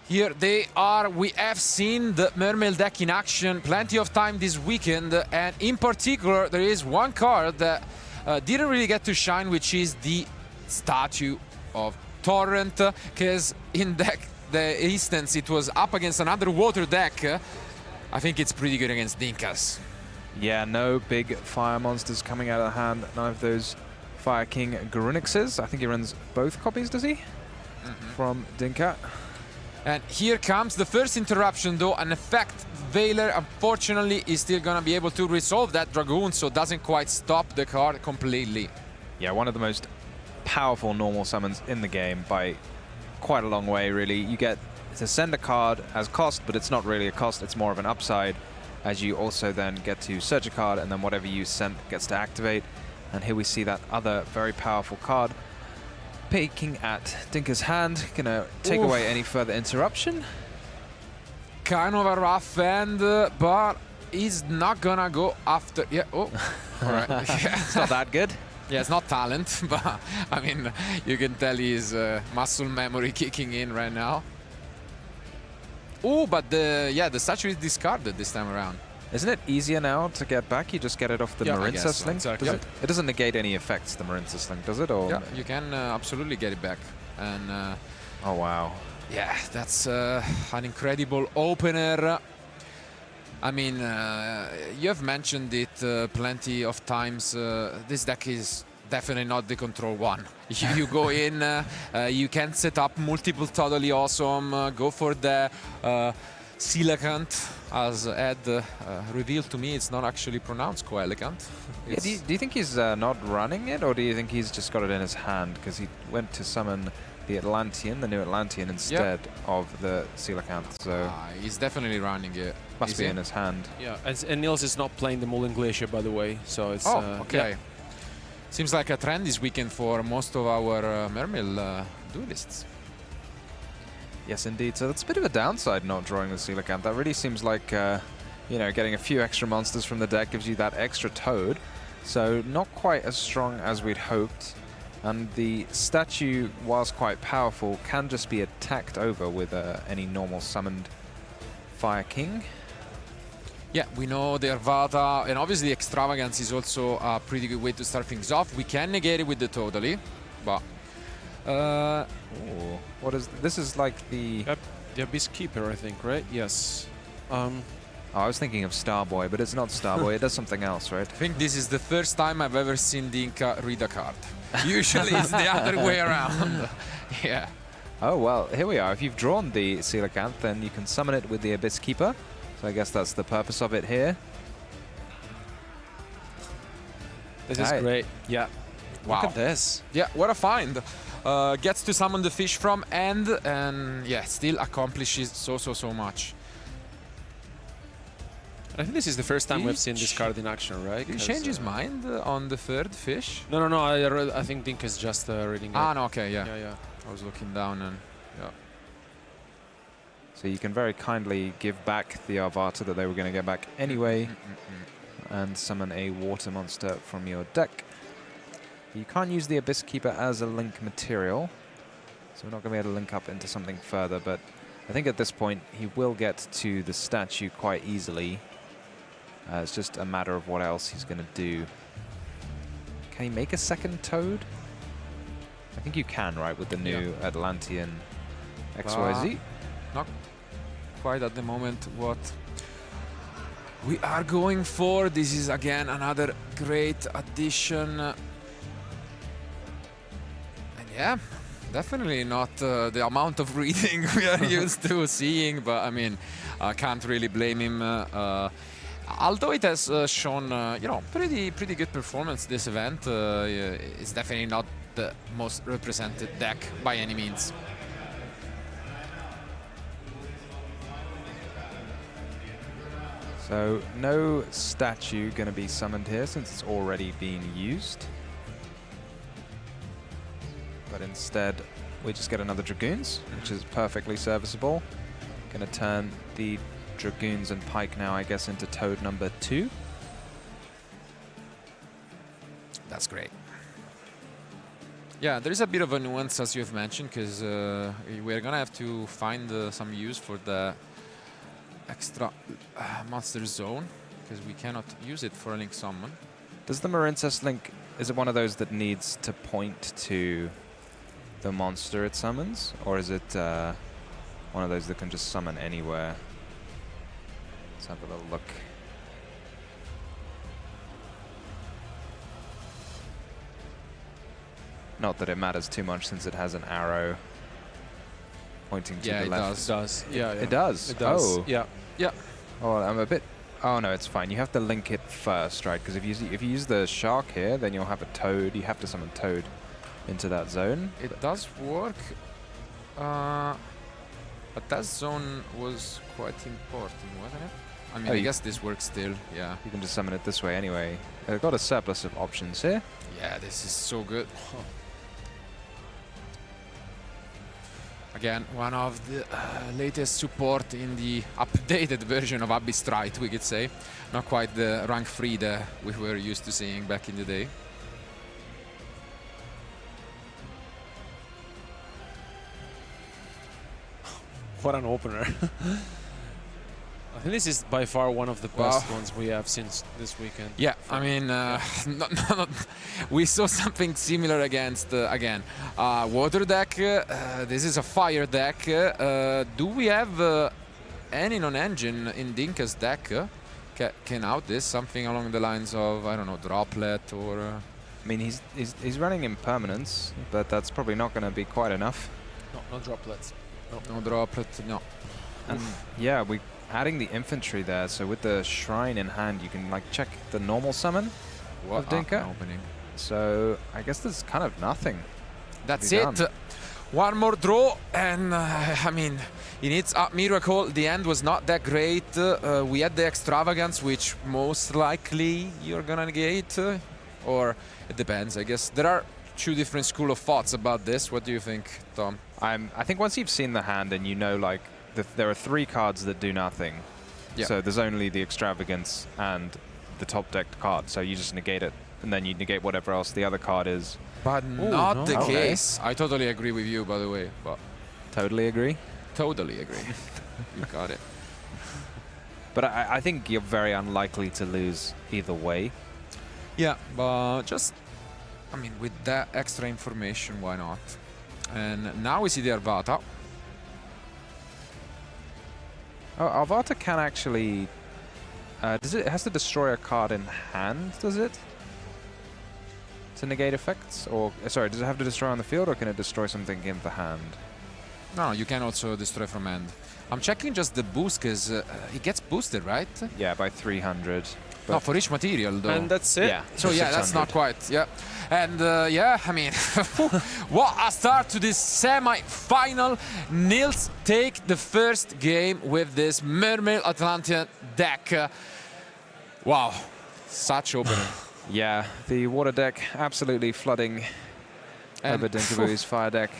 Here they are. We have seen the Mermail deck in action plenty of time this weekend, and in particular there is one card that didn't really get to shine, which is the statue of Torrent, because in the instance it was up against another water deck. I think it's pretty good against Dinh-Khas. Yeah, no big fire monsters coming out of the hand. None of those Fire King Grunixes. I think he runs both copies, does he? From Dinh-Kha. And here comes the first interruption, though. An effect Veiler, unfortunately, is still going to be able to resolve that Dragoon, so doesn't quite stop the card completely. Yeah, one of the most powerful normal summons in the game by quite a long way, really. You get to send a card as cost, but it's not really a cost, it's more of an upside, as you also then get to search a card, and then whatever you sent gets to activate. And here we see that other very powerful card peeking at Dinh-Kha's hand, gonna take away any further interruption. Kind of a rough end, but he's not gonna go after. Yeah, all right. It's not that good. Yeah, it's not talent, but I mean, you can tell his muscle memory kicking in right now. Oh, but the statue is discarded this time around. Isn't it easier now to get back? You just get it off the Marinsa Sling? So, exactly. It doesn't negate any effects, the Marinsa Sling, does it? Or yeah, you can absolutely get it back. And oh, wow. yeah, that's an incredible opener. I mean, you have mentioned it plenty of times. This deck is definitely not the control one. You go in, you can set up multiple totally awesome, go for the Coelegant, as Ed revealed to me. It's not actually pronounced Coelegant. Yeah, do you think he's not running it, or do you think he's just got it in his hand because he went to summon the Atlantean, the new Atlantean, instead of the Coelegant? So he's definitely running it. Must be in his hand. Yeah, and Nils is not playing the Mullen Glacier, by the way, so it's... okay. Yeah. Seems like a trend this weekend for most of our Mermail duelists. Yes, indeed. So that's a bit of a downside not drawing the Coelegant. That really seems like, you know, getting a few extra monsters from the deck gives you that extra Toad. So not quite as strong as we'd hoped. And the statue, whilst quite powerful, can just be attacked over with any normal summoned Fire King. Yeah, we know the Arvata, and obviously Extravagance is also a pretty good way to start things off. We can negate it with the Totally, but... what is this? Is like the Abyss Keeper, I think, right? Yes. Oh, I was thinking of Starboy, but it's not Starboy. It does something else, right? I think this is the first time I've ever seen Dinh-Kha read a card. Usually it's the other way around. Yeah. Oh, well, here we are. If you've drawn the Coelegant, then you can summon it with the Abyss Keeper. So I guess that's the purpose of it here. This is great. Yeah. Wow. Look at this. Yeah, what a find. Gets to summon the fish from end, and yeah, still accomplishes so much. I think this is the first time we've seen this card in action, right? Did he change his mind on the third fish? No. I think Dink is just reading it. Ah, no, okay, yeah. Yeah. I was looking down and yeah. So you can very kindly give back the Arvata that they were going to get back anyway, and summon a water monster from your deck. You can't use the Abyss Keeper as a link material, so we're not going to be able to link up into something further, but I think at this point he will get to the statue quite easily. It's just a matter of what else he's going to do. Can he make a second Toad? I think you can, right, with the new Atlantean XYZ? Not quite at the moment what we are going for. This is again another great addition. And yeah, definitely not the amount of reading we are used to seeing, but I mean, I can't really blame him. Although it has shown, you know, pretty good performance this event, it's definitely not the most represented deck by any means. So no statue going to be summoned here since it's already been used. But instead, we just get another Dragoons, which is perfectly serviceable. Going to turn the Dragoons and Pike now, I guess, into Toad number 2. That's great. Yeah, there is a bit of a nuance, as you've mentioned, because we're gonna have to find some use for the extra monster zone, because we cannot use it for a link summon. Does the Marincess link, is it one of those that needs to point to the monster it summons? Or is it one of those that can just summon anywhere? Let's have a little look. Not that it matters too much since it has an arrow pointing to the left. It does. Yeah, It does? It does. Oh. Yeah. Yeah. Oh, I'm a bit... Oh, no, it's fine. You have to link it first, right? Because if you use the shark here, then you'll have a toad. You have to summon toad into that zone. It does work, but that zone was quite important, wasn't it? I mean, I guess this works still, yeah. You can just summon it this way anyway. They've got a surplus of options here. Yeah, this is so good. Again, one of the latest support in the updated version of Abyss Strike, we could say. Not quite the rank 3 that we were used to seeing back in the day. What an opener. I think this is by far one of the best ones we have since this weekend. Yeah, I mean, we saw something similar against, again, water deck. This is a fire deck. Do we have any non-engine in Dinh-Kha's deck? Can out this? Something along the lines of, I don't know, Droplet or... I mean, he's running Impermanence, but that's probably not going to be quite enough. No droplets. No Droplet, no. And yeah, we adding the infantry there, so with the shrine in hand, you can like check the normal summon of Dinh-Kha. Opening. So I guess there's kind of nothing. That's it. One more draw, and I mean, in its miracle, the end was not that great. We had the extravagance, which most likely you're gonna negate, or it depends. I guess there are two different school of thoughts about this. What do you think, Tom? I think once you've seen the hand and you know, like, there are 3 cards that do nothing. Yeah. So there's only the extravagance and the top decked card. So you just negate it, and then you negate whatever else the other card is. But not the case. I totally agree with you, by the way. But totally agree. Totally agree. You got it. But I think you're very unlikely to lose either way. Yeah, but just, I mean, with that extra information, why not? And now we see the Arvata. Oh, Arvata can actually... does it has to destroy a card in hand, does it? To negate effects? Or, sorry, does it have to destroy on the field, or can it destroy something in the hand? No, you can also destroy from hand. I'm checking just the boost, because it gets boosted, right? Yeah, by 300. No, for each material, though. And that's it. Yeah. So yeah, that's not quite, yeah. And yeah, I mean, what a start to this semi-final. Nils take the first game with this Mermaid Atlantean deck. Wow, such opening. Yeah, the water deck absolutely flooding over Dinh-Kha's fire deck.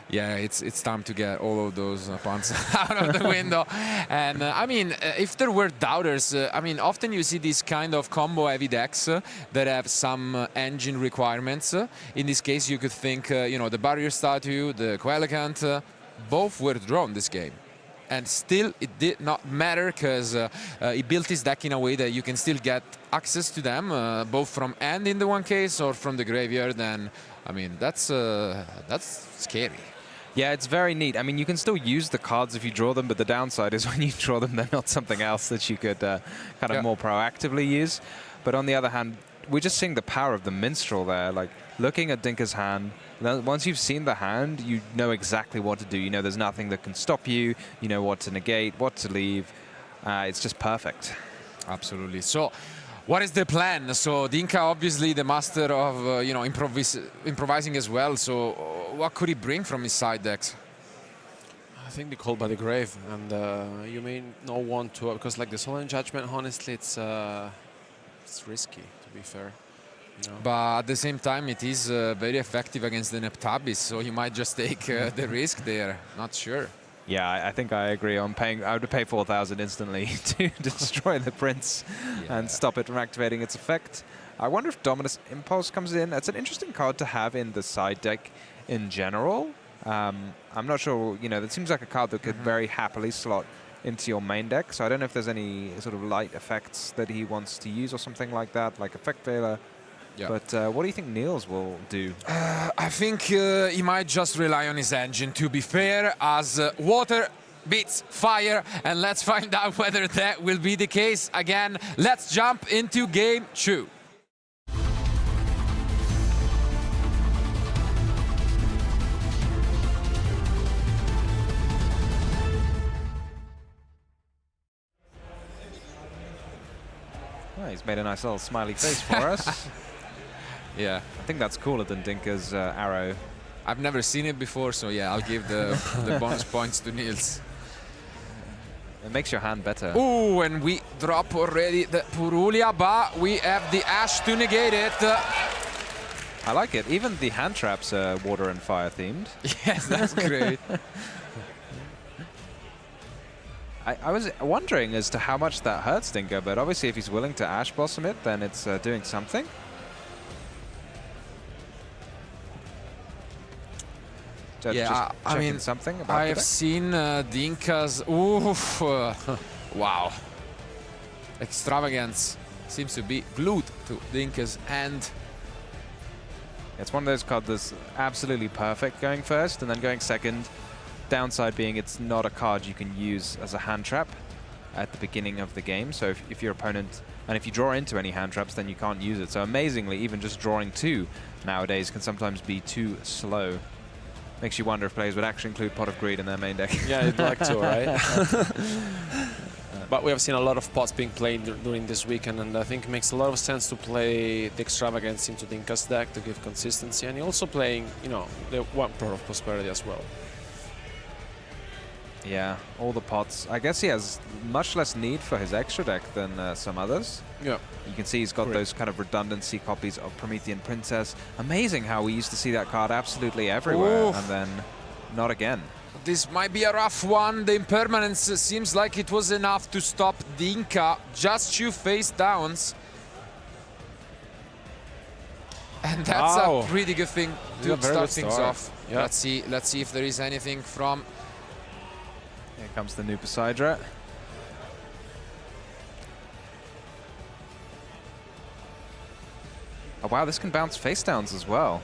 Yeah, it's time to get all of those punts out of the window. And I mean, if there were doubters, I mean, often you see these kind of combo-heavy decks that have some engine requirements. In this case, you could think, you know, the Barrier Statue, the Coelegant, both were drawn this game. And still, it did not matter, because he built his deck in a way that you can still get access to them, both from hand in the one case or from the graveyard. And I mean, that's scary. Yeah, it's very neat. I mean, you can still use the cards if you draw them, but the downside is when you draw them, they're not something else that you could kind of more proactively use. But on the other hand, we're just seeing the power of the Minstrel there. Like, looking at Dinh-Kha's hand, once you've seen the hand, you know exactly what to do. You know there's nothing that can stop you. You know what to negate, what to leave. It's just perfect. Absolutely. So, what is the plan? So Dinh-Kha, obviously the master of you know, improvising as well. So what could he bring from his side decks? I think the Call by the Grave, and you may not want to, because like the Solemn Judgment, honestly, it's risky, to be fair. You know? But at the same time, it is very effective against the Neptabis, so you might just take the risk there. Not sure. Yeah, I think I agree on paying. I would pay 4,000 instantly to destroy the prince and stop it from activating its effect. I wonder if Dominus Impulse comes in. It's an interesting card to have in the side deck in general. I'm not sure, you know, that seems like a card that could very happily slot into your main deck. So I don't know if there's any sort of light effects that he wants to use or something like that, like Effect Veiler. Yeah. But what do you think Nils will do? I think he might just rely on his engine, to be fair, as water beats fire, and let's find out whether that will be the case again. Let's jump into game 2. Oh, he's made a nice little smiley face for us. Yeah. I think that's cooler than Dinka's arrow. I've never seen it before, so yeah, I'll give the bonus points to Nils. It makes your hand better. Ooh, and we drop already the Purulia, but we have the Ash to negate it. I like it. Even the hand traps are water and fire themed. Yes, that's great. I was wondering as to how much that hurts Dinka, but obviously if he's willing to Ash Blossom it, then it's doing something. Yeah, I mean, something about I have seen Dinka's. Oof! Wow, extravagance seems to be glued to Dinka's hand. It's one of those cards that's absolutely perfect going first and then going second. Downside being it's not a card you can use as a hand trap at the beginning of the game. So if your opponent, and if you draw into any hand traps, then you can't use it. So amazingly, even just drawing 2 nowadays can sometimes be too slow. Makes you wonder if players would actually include Pot of Greed in their main deck. Yeah, you'd like to, right? But we have seen a lot of pots being played during this weekend, and I think it makes a lot of sense to play the Extravagance into Dinka's deck to give consistency, and you're also playing, you know, the one Pot of Prosperity as well. Yeah, all the pots. I guess he has much less need for his extra deck than some others. Yeah. You can see he's got those kind of redundancy copies of Promethean Princess. Amazing how we used to see that card absolutely everywhere, and then not again. This might be a rough one. The impermanence seems like it was enough to stop Dinka. Just 2 face downs. And that's a pretty good thing to start things off. Yeah. Let's see if there is anything from... Here comes the new Poseidra. Oh wow, this can bounce face downs as well.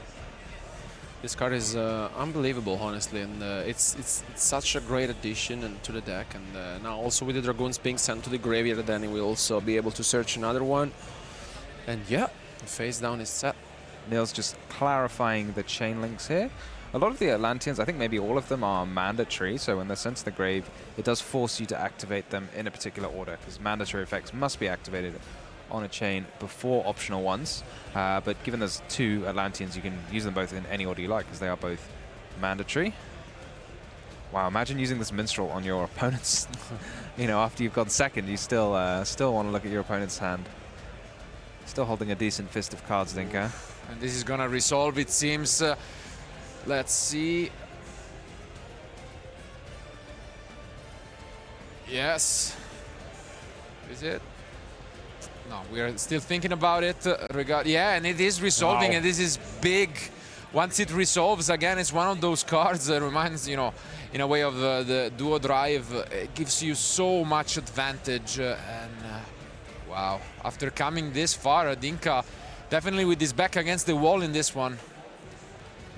This card is unbelievable, honestly, and it's such a great addition to the deck. And now also with the Dragoons being sent to the graveyard, then he will also be able to search another one. And yeah, the face down is set. Nils just clarifying the chain links here. A lot of the Atlanteans, I think maybe all of them are mandatory, so when they're sent to the grave, it does force you to activate them in a particular order, because mandatory effects must be activated on a chain before optional ones. But given there's 2 Atlanteans, you can use them both in any order you like, because they are both mandatory. Wow, imagine using this Minstrel on your opponent's, you know, after you've gone second, you still want to look at your opponent's hand. Still holding a decent fist of cards, Dinka. And this is gonna resolve, it seems. Let's see. Yes. Is it? No, we are still thinking about it. Yeah, and it is resolving, and this is big. Once it resolves, again, it's one of those cards that reminds, you know, in a way of the Duo Drive. It gives you so much advantage. Wow, after coming this far, Dinka definitely with his back against the wall in this one.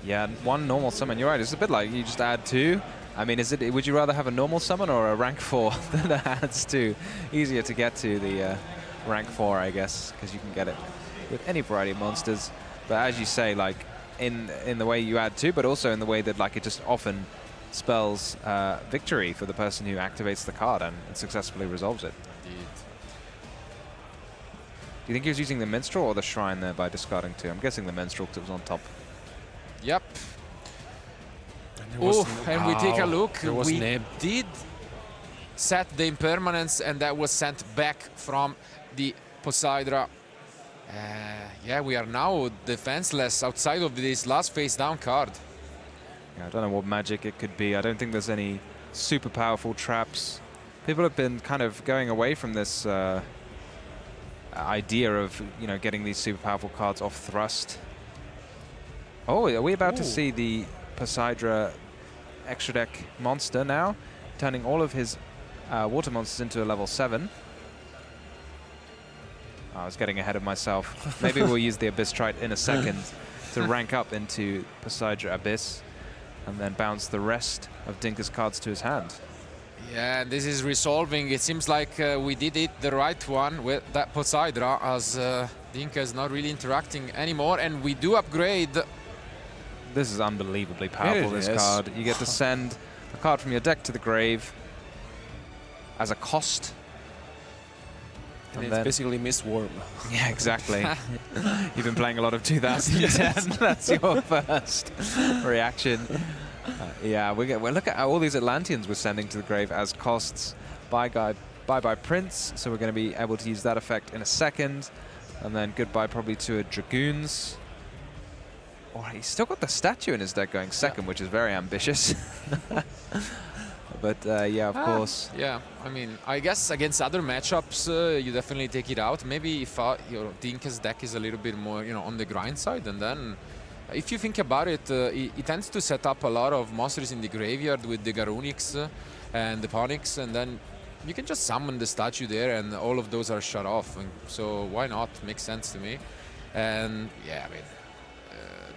Yeah, 1 normal summon. You're right. It's a bit like you just add 2. I mean, would you rather have a normal summon or a rank 4 that adds 2? Easier to get to the rank 4, I guess, because you can get it with any variety of monsters. But as you say, like in the way you add 2, but also in the way that like it just often spells victory for the person who activates the card and successfully resolves it. Indeed. Do you think he was using the Minstrel or the Shrine there by discarding 2? I'm guessing the Minstrel because it was on top. Yep. And we take a look. We did set the impermanence, and that was sent back from the Poseidra. Yeah, we are now defenseless outside of this last face down card. Yeah, I don't know what magic it could be. I don't think there's any super powerful traps. People have been kind of going away from this idea of, you know, getting these super powerful cards off thrust. Oh, are we about to see the Poseidra extra deck monster now, turning all of his water monsters into a level 7? I was getting ahead of myself. Maybe we'll use the Abyss Trite in a second to rank up into Poseidra Abyss and then bounce the rest of Dinh-Kha's cards to his hand. Yeah, this is resolving. It seems like we did it the right one with that Poseidra, as Dinh-Kha is not really interacting anymore, and we do upgrade. This is unbelievably powerful, this card. You get to send a card from your deck to the grave as a cost. And it's basically Mist Worm. Yeah, exactly. You've been playing a lot of 2010. That's your first reaction. Yeah, we'll look at all these Atlanteans we're sending to the grave as costs. Bye-bye Prince. So we're going to be able to use that effect in a second. And then goodbye probably to a Dragoons. Oh, he's still got the statue in his deck going second, which is very ambitious. But yeah, of course. Yeah, I mean, I guess against other matchups, you definitely take it out. Maybe if Dinh-Kha's deck is a little bit more, on the grind side, and then if you think about it, he tends to set up a lot of monsters in the graveyard with the Garunix and the Ponyx, and then you can just summon the statue there, and all of those are shut off. And so why not? Makes sense to me. And yeah, I mean,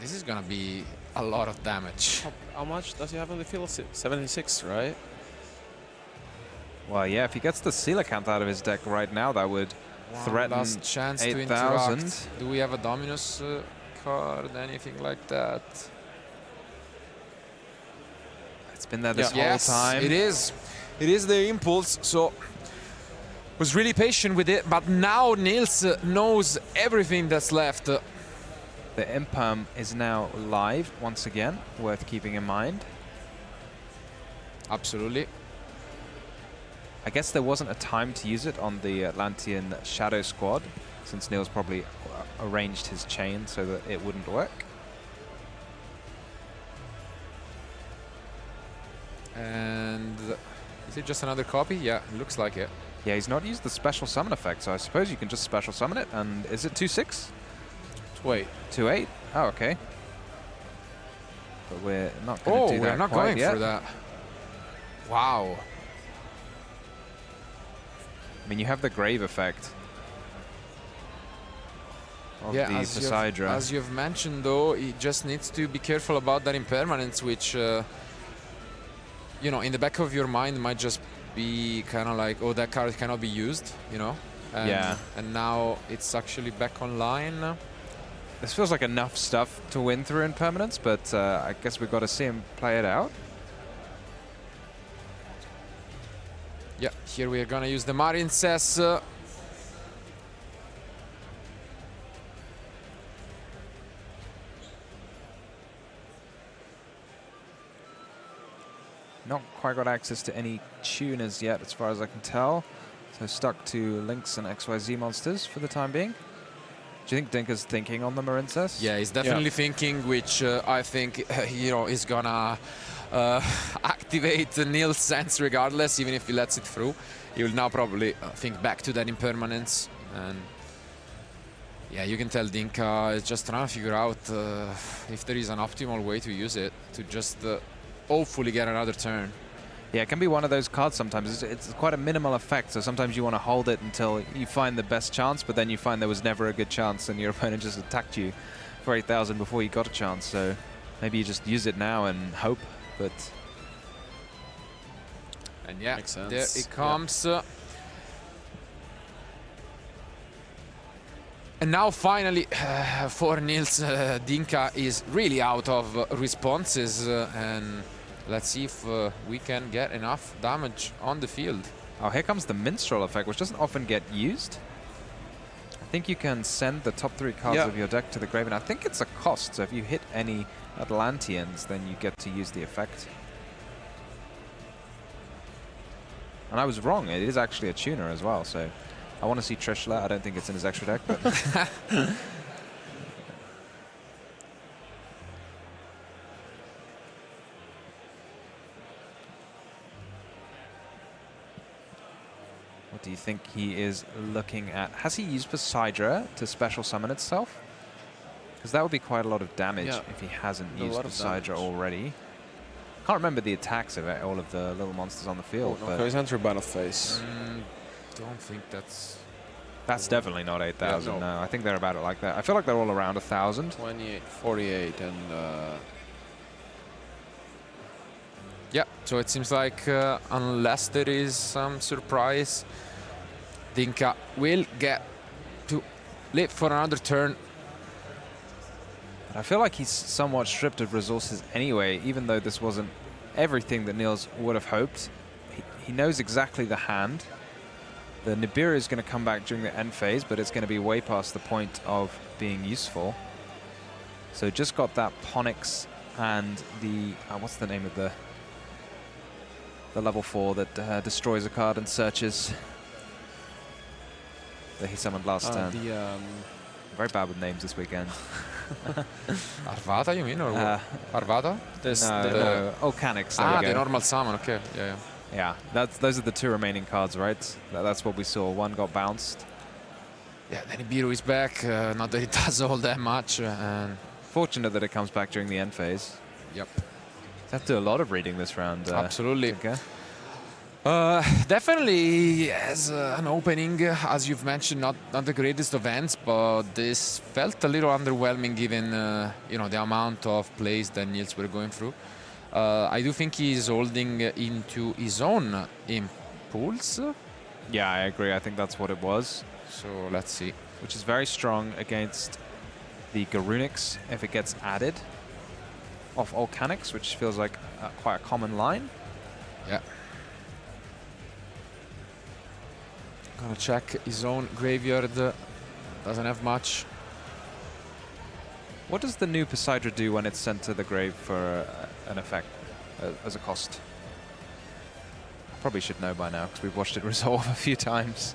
this is gonna be a lot of damage. How much does he have on the field? 76, right? Well, yeah, if he gets the Coelacanth out of his deck right now, that would threaten last chance to 8,000. interact. Do we have a Dominus card, anything like that? It's been there this whole yes, time. It is. It is the impulse. So was really patient with it, but now Nils knows everything that's left. The Imperm is now live once again, worth keeping in mind. Absolutely. I guess there wasn't a time to use it on the Atlantean Shadow Squad, since Nils probably arranged his chain so that it wouldn't work. And is it just another copy? Yeah, it looks like it. Yeah, he's not used the special summon effect, so I suppose you can just special summon it. And is it 2/6? 2/8. 2/8? Oh, okay. But we're not going to do that. We're not quite going yet. for that. Wow. I mean, you have the grave effect of the Poseidra. As you've mentioned, though, he just needs to be careful about that impermanence, which, in the back of your mind might just be kind of like, oh, that card cannot be used, And, yeah. And now it's actually back online. This feels like enough stuff to win through impermanence, but I guess we've got to see him play it out. Yeah, here we are gonna use the Marincess. Not quite got access to any tuners yet, as far as I can tell. So stuck to Lynx and XYZ monsters for the time being. Do you think Dinh-Kha's thinking on the Marincess? Yeah, he's definitely thinking, which I think, is gonna activate Nils' sense regardless, even if he lets it through. He will now probably think back to that impermanence. And yeah, you can tell Dinh-Kha is just trying to figure out if there is an optimal way to use it to just hopefully get another turn. Yeah, it can be one of those cards sometimes. It's quite a minimal effect, so sometimes you want to hold it until you find the best chance, but then you find there was never a good chance and your opponent just attacked you for 8,000 before you got a chance. So maybe you just use it now and hope, but... And yeah, makes sense. There it comes. And now finally, for Nils, Dinh-Kha is really out of responses, and let's see if we can get enough damage on the field. Oh, here comes the Minstrel effect, which doesn't often get used. I think you can send the top 3 cards of your deck to the grave, and I think it's a cost, so if you hit any Atlanteans, then you get to use the effect. And I was wrong, it is actually a tuner as well, so I want to see Trishula. I don't think it's in his extra deck, but... What do you think he is looking at? Has he used Poseidra to special summon itself? Because that would be quite a lot of damage if he hasn't used Poseidra already. Can't remember the attacks of it, all of the little monsters on the field. Oh, no, he's entry battle phase. Don't think that's... That's definitely not 8,000, Yeah, no. I think they're about it like that. I feel like they're all around 1,000. 28, 48, and... Yeah, so it seems like unless there is some surprise, Dinh-Kha will get to live for another turn. I feel like he's somewhat stripped of resources anyway, even though this wasn't everything that Nils would have hoped. He knows exactly the hand. The Nibiru is going to come back during the end phase, but it's going to be way past the point of being useful. So just got that Ponix and the... what's the name of the level 4 that destroys a card and searches that he summoned last turn. Very bad with names this weekend. Arvada, you mean, or Arvada? No, Volcanics. The normal summon. Okay, yeah. Those are the 2 remaining cards, right? That's what we saw. One got bounced. Yeah, then Nibiru is back. Not that it does all that much. And fortunate that it comes back during the end phase. Yep. You have to do a lot of reading this round. Absolutely. Okay. Definitely has an opening, as you've mentioned, not the greatest of ends, but this felt a little underwhelming given the amount of plays that Nils were going through. I do think he's holding into his own impulse. Yeah, I agree. I think that's what it was. So let's see. Which is very strong against the Garunix if it gets added off Volcanics, which feels like quite a common line. Yeah. Gonna check his own graveyard. Doesn't have much. What does the new Poseidra do when it's sent to the grave for an effect as a cost? I probably should know by now because we've watched it resolve a few times.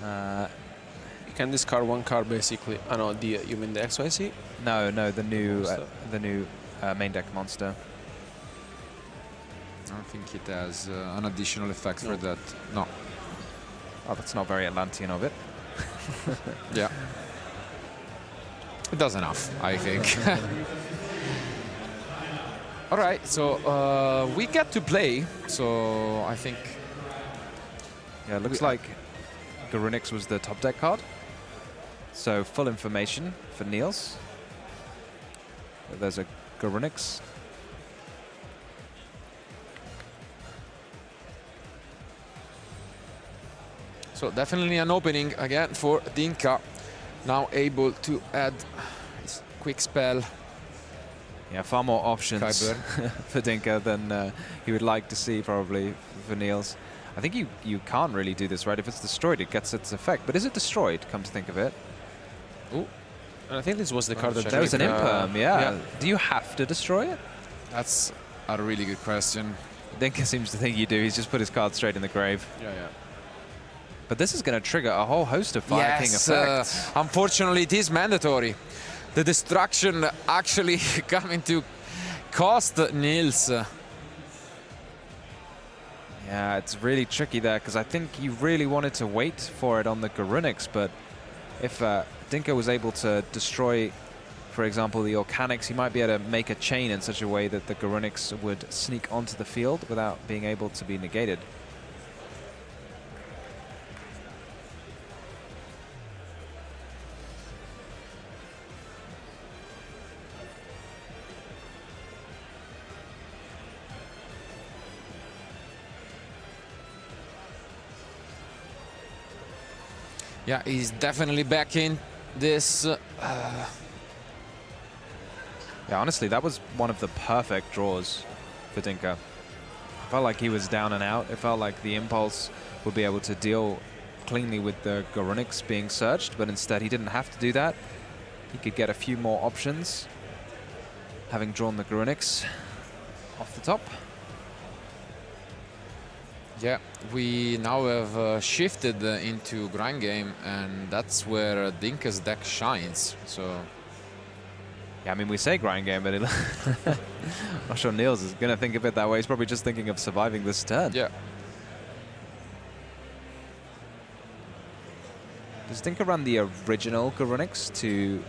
You can discard 1 card basically. No, you mean the XYZ? No, the new main deck monster. I don't think it has an additional effect for that. No. Oh, that's not very Atlantean of it. Yeah. It does enough, I think. All right, so we get to play. So I think... Yeah, it looks like Garunix was the top deck card. So full information for Nils. There's a Garunix. So definitely an opening again for Dinh-Kha. Now able to add his quick spell. Yeah, far more options for Dinh-Kha than he would like to see probably for Nils. I think you can't really do this, right? If it's destroyed, it gets its effect. But is it destroyed, come to think of it? Ooh. And I think this was the card that... That was an imperm, yeah. Do you have to destroy it? That's a really good question. Dinh-Kha seems to think you do. He's just put his card straight in the grave. Yeah. But this is going to trigger a whole host of Fire King effects. Unfortunately, it is mandatory. The destruction actually coming to cost Nils. Yeah, it's really tricky there because I think you really wanted to wait for it on the Garunix, but if Dinh-Kha was able to destroy, for example, the Volcanics, he might be able to make a chain in such a way that the Garunix would sneak onto the field without being able to be negated. Yeah, he's definitely back in this. Yeah, honestly, that was one of the perfect draws for Dinh-Kha. Felt like he was down and out. It felt like the Impulse would be able to deal cleanly with the Garunix being searched, but instead he didn't have to do that. He could get a few more options, having drawn the Garunix off the top. Yeah, we now have shifted into grind game, and that's where Dinh-Kha's deck shines. So, yeah, I mean, we say grind game, but I'm not sure Nils is going to think of it that way. He's probably just thinking of surviving this turn. Yeah. Does Dinh-Kha run the original Garunix to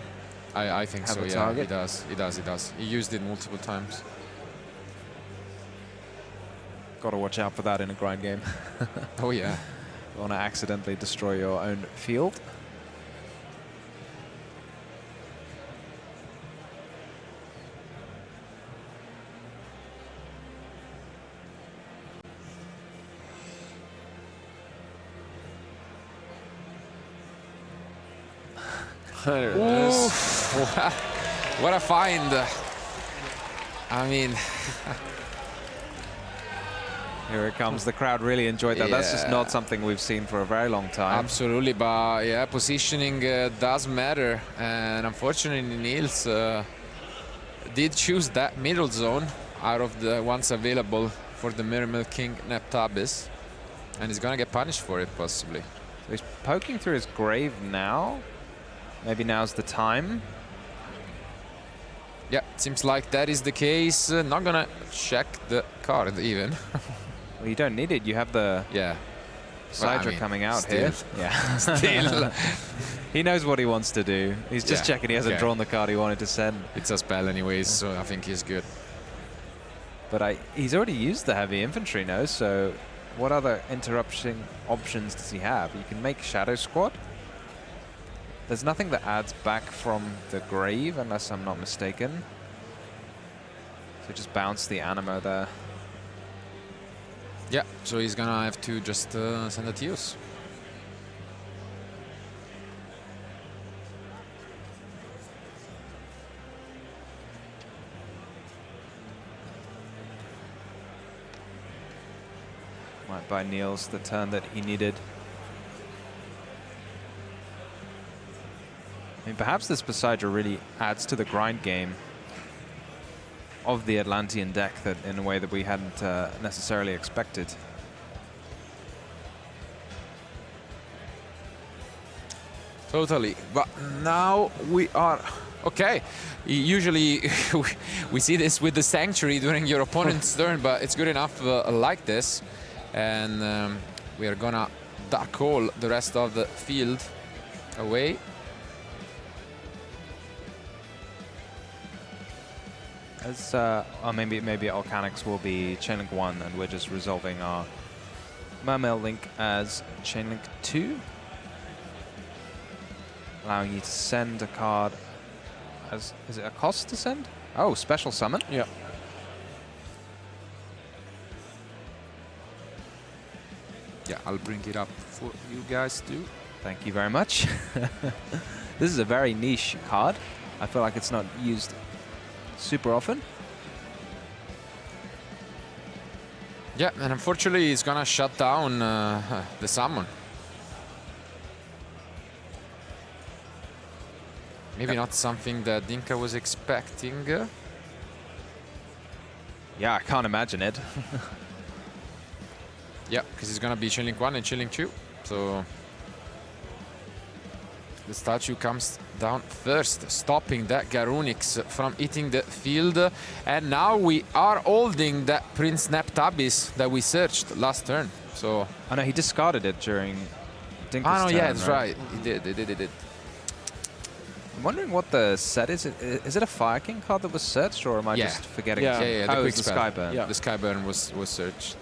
I think have so, a yeah. target? He does. He used it multiple times. Got to watch out for that in a grind game. Oh, yeah. You want to accidentally destroy your own field. There it is. Oof. What a find. I mean, Here it comes. The crowd really enjoyed that. That's just Yeah. not something we've seen for a very long time. absolutely. But yeah, positioning does matter. And unfortunately, Nils did choose that middle zone out of the ones available for the Miracle King Neptabis. And he's going to get punished for it, possibly. So he's poking through his grave now. Maybe now's the time. Yeah, seems like that is the case. Not going to check the card even. Well, you don't need it. You have the Yeah. Sidra I mean, coming out still. here. Yeah. Still. He knows what he wants to do. He's just Yeah, checking he hasn't okay. drawn the card he wanted to send. It's a spell anyways, so I think he's good. But he's already used the heavy infantry now, so what other interruption options does he have? You can make Shadow Squad. There's nothing that adds back from the grave, unless I'm not mistaken. So just bounce the Animo there. Yeah, so he's gonna have to just send it to use. Might buy Nils the turn that he needed. I mean, perhaps this Poseidra really adds to the grind game of the Atlantean deck that in a way that we hadn't necessarily expected. Totally, but now we are okay. Usually we see this with the Sanctuary during your opponent's turn, but it's good enough like this. And we are gonna dark hole the rest of the field away. As maybe Volcanics will be Chainlink 1 and we're just resolving our Mermail link as Chainlink 2. Allowing you to send a card as, is it a cost to send? Oh, special summon? Yeah. Yeah, I'll bring it up for you guys too. Thank you very much. This is a very niche card. I feel like it's not used super often. Yeah, and unfortunately he's gonna shut down the summon. Maybe not something that Dinh-Kha was expecting. Yeah, I can't imagine it. Yeah, because he's gonna be Chainlink 1 and Chainlink 2. So the statue comes down first, stopping that Garunix from hitting the field. And now we are holding that Prince Neptabis that we searched last turn. So I know he discarded it during Dinh-Kha's turn, yeah, that's right. He did. I'm wondering what the set is. Is it a Fire King card that was searched, or am I Yeah. just forgetting? Yeah. Yeah, the Oh, quick it's the spell. Skyburn. Yeah. The Skyburn was searched.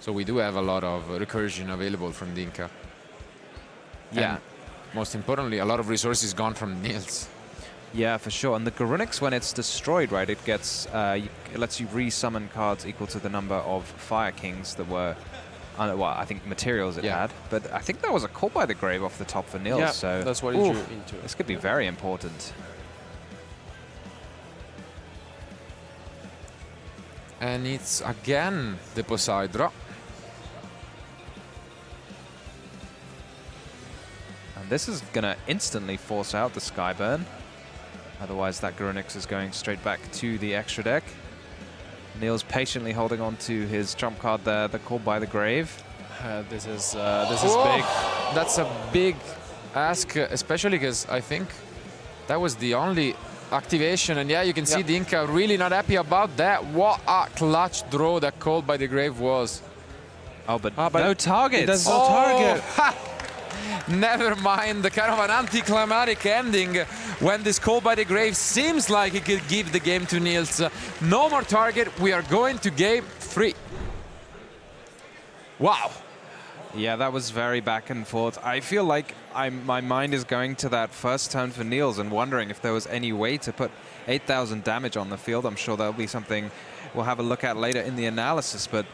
So we do have a lot of recursion available from Dinh-Kha. Yeah. And most importantly, a lot of resources gone from Nils. Yeah, for sure. And the Garunix, when it's destroyed, right, it gets it lets you re-summon cards equal to the number of Fire Kings that were, well, I think materials it Yeah. had. But I think that was a call by the grave off the top for Nils. Yeah, so that's what he Ooh, drew into. this could be very important. And it's again the Poseidra. And this is going to instantly force out the Skyburn. Otherwise, that Garunix is going straight back to the extra deck. Nils patiently holding on to his trump card there, the call by the grave. This is Oh, big. That's a big ask, especially because I think that was the only activation. And yeah, you can see Dinh-Kha really not happy about that. What a clutch draw that call by the grave was. Oh, but Ah, but no target. It does no target. Ha! never mind the kind of an anticlimactic ending when this call by the grave seems like it could give the game to Nils. No more target, we are going to game 3. Wow. Yeah, that was very back and forth. I feel like my mind is going to that first turn for Nils and wondering if there was any way to put 8,000 damage on the field. I'm sure that'll be something we'll have a look at later in the analysis, but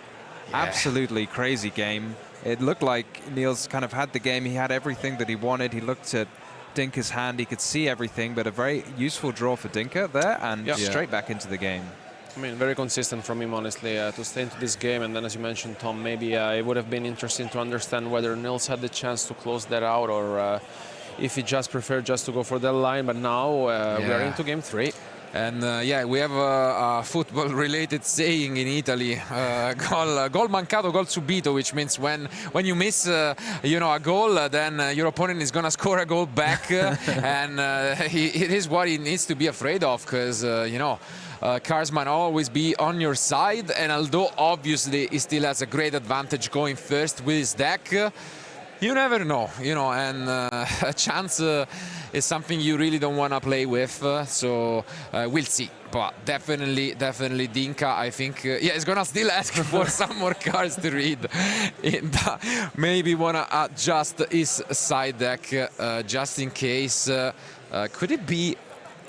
absolutely crazy game. It looked like Nils kind of had the game. He had everything that he wanted. He looked at Dinh-Kha's hand. He could see everything, but a very useful draw for Dinh-Kha there and straight back into the game. I mean, very consistent from him, honestly, to stay into this game. And then, as you mentioned, Tom, maybe it would have been interesting to understand whether Nils had the chance to close that out or if he just preferred just to go for that line. But now we are into game 3. And yeah, we have a football-related saying in Italy, gol mancato, gol subito, which means when you miss, you know, a goal, then your opponent is gonna score a goal back, and it is what he needs to be afraid of, because you know, cards might always be on your side, and although obviously he still has a great advantage going first with his deck, you never know, you know, and a chance is something you really don't want to play with, so we'll see. But definitely Dinh-Kha, I think, yeah, is gonna still ask for some more cards to read. Maybe wanna adjust his side deck just in case. Could it be?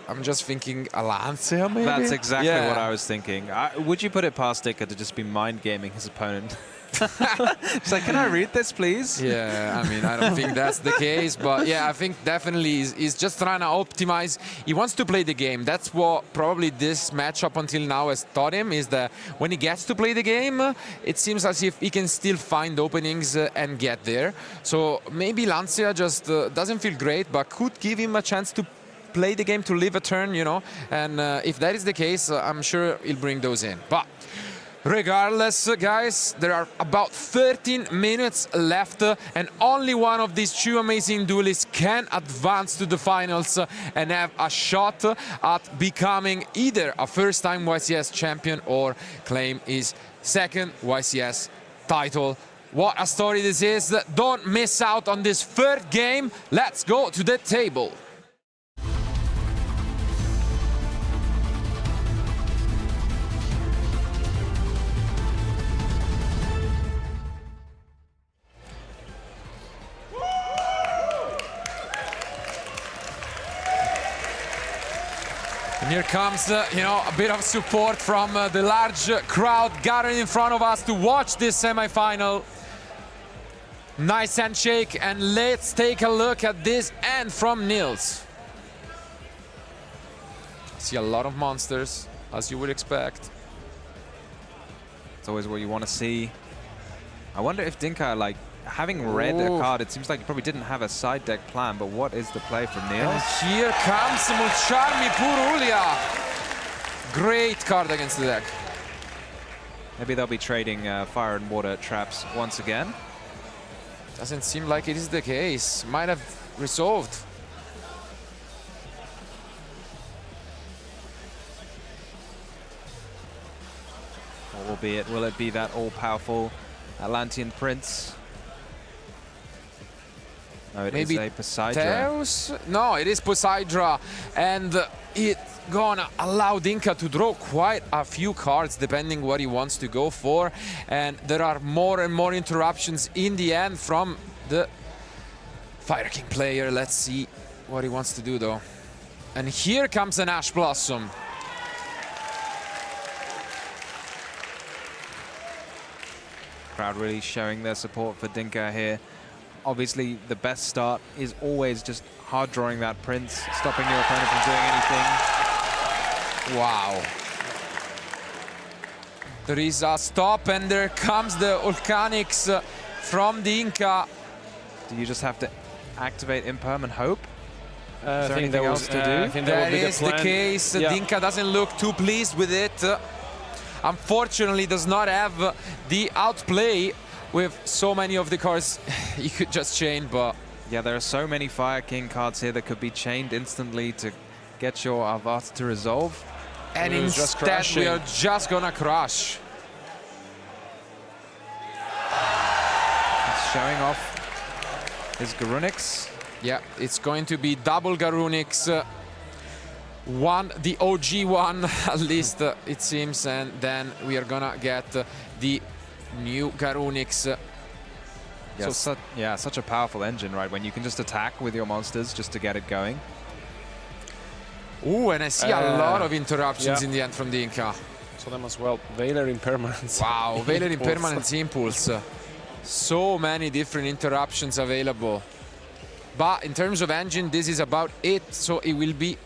I'm just thinking a Lancia, maybe? That's exactly what I was thinking. Would you put it past Dinh-Kha to just be mind gaming his opponent? It's like, can I read this, please? Yeah, I mean, I don't think that's the case, but yeah, I think definitely he's just trying to optimize. He wants to play the game. That's what probably this match up until now has taught him, is that when he gets to play the game, it seems as if he can still find openings and get there. So maybe Lancia just doesn't feel great, but could give him a chance to play the game, to live a turn, you know, and if that is the case, I'm sure he'll bring those in. But regardless, guys, there are about 13 minutes left, and only one of these two amazing duelists can advance to the finals and have a shot at becoming either a first-time YCS champion or claim his second YCS title. What a story this is. Don't miss out on this third game. Let's go to the table. And here comes, you know, a bit of support from the large crowd gathered in front of us to watch this semi-final. Nice handshake, and let's take a look at this end from Nils. See a lot of monsters, as you would expect. It's always what you want to see. I wonder if Dinh-Kha, like, having read a card, it seems like he probably didn't have a side deck plan, but what is the play from Nils? And here comes Mulcharmi Purulia. Great card against the deck. Maybe they'll be trading fire and water traps once again. Doesn't seem like it is the case. Might have resolved. Albeit, will it be that all-powerful Atlantean Prince? No, it is a Poseidra. Theos? No, it is Poseidra, and it's gonna allow Dinh-Kha to draw quite a few cards depending what he wants to go for, and there are more and more interruptions in the end from the Fire King player. Let's see what he wants to do though. And here comes an Ash Blossom. Crowd really showing their support for Dinh-Kha here. Obviously, the best start is always just hard drawing that Prince, stopping your opponent from doing anything. Wow. There is a stop, and there comes the Volcanics from Dinh-Kha. Do you just have to activate Imperm and hope? Is there think anything that else to do? I think That is the plan. case. Yeah. Dinh-Kha doesn't look too pleased with it. Unfortunately, does not have the outplay with so many of the cards you could just chain, but Yeah, there are so many Fire King cards here that could be chained instantly to get your Avatar to resolve. and We're just instead we crashing. are just gonna crush. It's showing off Is Garunix? Yeah, it's going to be double Garunix. One, the OG one, at least it seems, and then we are gonna get the new Garunix. Yeah, such a powerful engine, right? When you can just attack with your monsters just to get it going. Ooh, and I see a lot of interruptions in the end from Dinh-Kha. So them as well. Valor Impermanence. Wow, Valor Impermanence Impulse. So many different interruptions available. But in terms of engine, this is about it. So he will be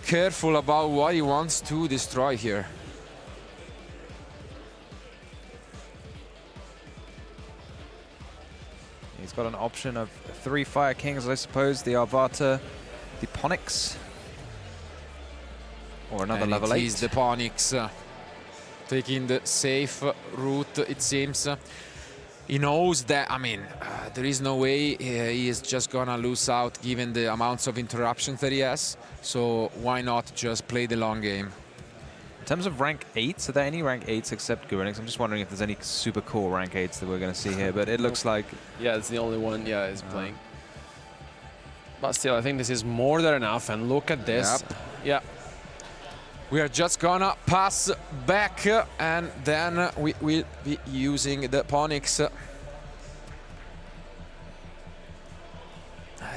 careful about what he wants to destroy here. He's got an option of 3 Fire Kings, I suppose. The Arvata, the Ponix, or another and level 8. He's the Ponix, taking the safe route, it seems. He knows that, I mean, there is no way he is just gonna lose out given the amounts of interruptions that he has. So why not just play the long game? In terms of rank 8s, are there any rank 8s except Gurinix? I'm just wondering if there's any super cool rank 8s that we're going to see here, but it looks like... Yeah, it's the only one, he's playing. But still, I think this is more than enough, and look at this. Yep. Yeah. We are just gonna pass back, and then we will be using the Ponix.